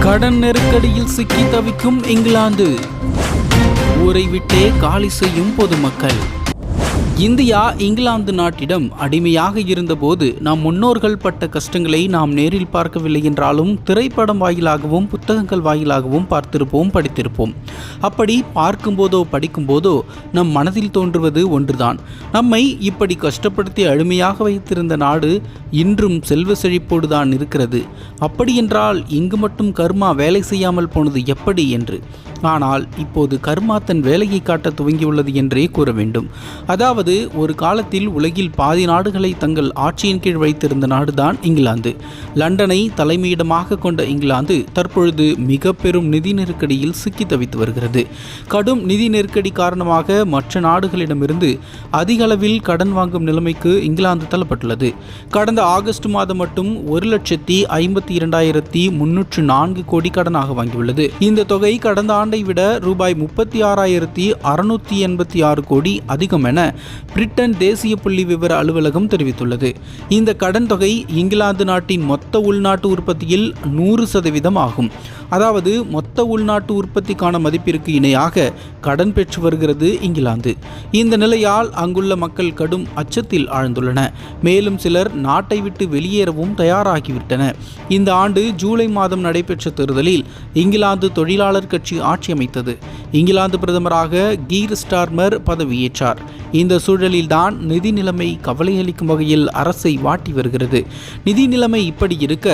கடன் நெருக்கடியில் சிக்கி தவிக்கும் இங்கிலாந்து, ஊரை விட்டே காலி செய்யும் பொதுமக்கள். இந்தியா இங்கிலாந்து நாட்டிடம் அடிமையாக இருந்தபோது நம் முன்னோர்கள் பட்ட கஷ்டங்களை நாம் நேரில் பார்க்கவில்லை என்றாலும் திரைப்படம் வாயிலாகவும் புத்தகங்கள் வாயிலாகவும் பார்த்திருப்போம், படித்திருப்போம். அப்படி பார்க்கும்போதோ படிக்கும்போதோ நம் மனதில் தோன்றுவது ஒன்றுதான். நம்மை இப்படி கஷ்டப்படுத்தி அடிமையாக வைத்திருந்த நாடு இன்றும் செல்வ செழிப்போடு தான் இருக்கிறது. அப்படியென்றால் இங்கு மட்டும் கர்மா வேலை செய்யாமல் போனது எப்படி என்று. ஆனால் இப்போது கர்மா தன் வேலையை காட்ட துவங்கியுள்ளது என்றே கூற வேண்டும். அதாவது ஒரு காலத்தில் உலகில் பாதி நாடுகளை தங்கள் ஆட்சியின் கீழ் வைத்திருந்த நாடுதான் இங்கிலாந்து. லண்டனை தலைமையிடமாக கொண்ட இங்கிலாந்து தற்பொழுது மிக பெரும் நிதி நெருக்கடியில் சிக்கி தவித்து வருகிறது. கடும் நிதி நெருக்கடி காரணமாக மற்ற நாடுகளிடமிருந்து அதிக அளவில் கடன் வாங்கும் நிலைமைக்கு இங்கிலாந்து தள்ளப்பட்டுள்ளது. கடந்த ஆகஸ்ட் மாதம் மட்டும் 1,52,304 கோடி கடனாக வாங்கியுள்ளது. இந்த தொகை கடந்த ஆண்டை விட ரூபாய் 36,686 கோடி அதிகம் என பிரிட்டன் தேசிய புள்ளி விவர அலுவலகம் தெரிவித்துள்ளது. இந்த கடன் தொகை இங்கிலாந்து நாட்டின் மொத்த உள்நாட்டு உற்பத்தியில் 100% ஆகும். அதாவது மொத்த உள்நாட்டு உற்பத்திக்கான மதிப்பிற்கு இணையாக கடன் பெற்று வருகிறது இங்கிலாந்து. இந்த நிலையால் அங்குள்ள மக்கள் கடும் அச்சத்தில் ஆழ்ந்துள்ளன. மேலும் சிலர் நாட்டை விட்டு வெளியேறவும் தயாராகிவிட்டனர். இந்த ஆண்டு ஜூலை மாதம் நடைபெற்ற தேர்தலில் இங்கிலாந்து தொழிலாளர் கட்சி ஆட்சி அமைத்தது. இங்கிலாந்து பிரதமராக கீர் ஸ்டார்மர் பதவியேற்றார். இந்த சூழலில்தான் நிதி நிலைமை கவலையளிக்கும் வகையில் அரசை வாட்டி வருகிறது. நிதி நிலைமை இப்படி இருக்க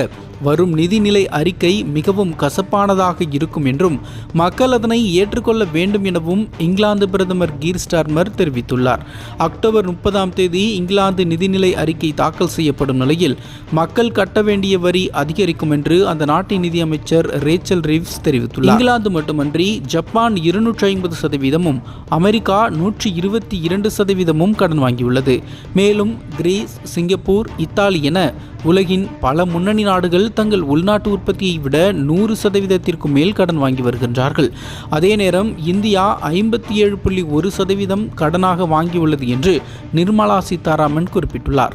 வரும் நிதிநிலை அறிக்கை மிகவும் கசப்பானதாக இருக்கும் என்றும் மக்கள் அதனை ஏற்றுக்கொள்ள வேண்டும் எனவும் இங்கிலாந்து பிரதமர் கீர் ஸ்டார்மர் தெரிவித்துள்ளார். அக்டோபர் 30 இங்கிலாந்து நிதிநிலை அறிக்கை தாக்கல் செய்யப்படும் நிலையில் மக்கள் கட்ட வேண்டிய வரி அதிகரிக்கும் என்று அந்த நாட்டின் நிதியமைச்சர் ரேச்சல் ரீவ்ஸ் தெரிவித்துள்ளார். இங்கிலாந்து மட்டுமன்றி ஜப்பான் 250%, அமெரிக்கா 122% கடன் வாங்கியுள்ளது. மேலும் கிரீஸ், சிங்கப்பூர், இத்தாலி என உலகின் பல முன்னணி நாடுகள் தங்கள் உள்நாட்டு உற்பத்தியை விட 100% மேல் கடன் வாங்கி வருகின்றார்கள். அதே நேரம் இந்தியா 57.1% கடனாக வாங்கியுள்ளது என்று நிர்மலா சீதாராமன் குறிப்பிட்டுள்ளார்.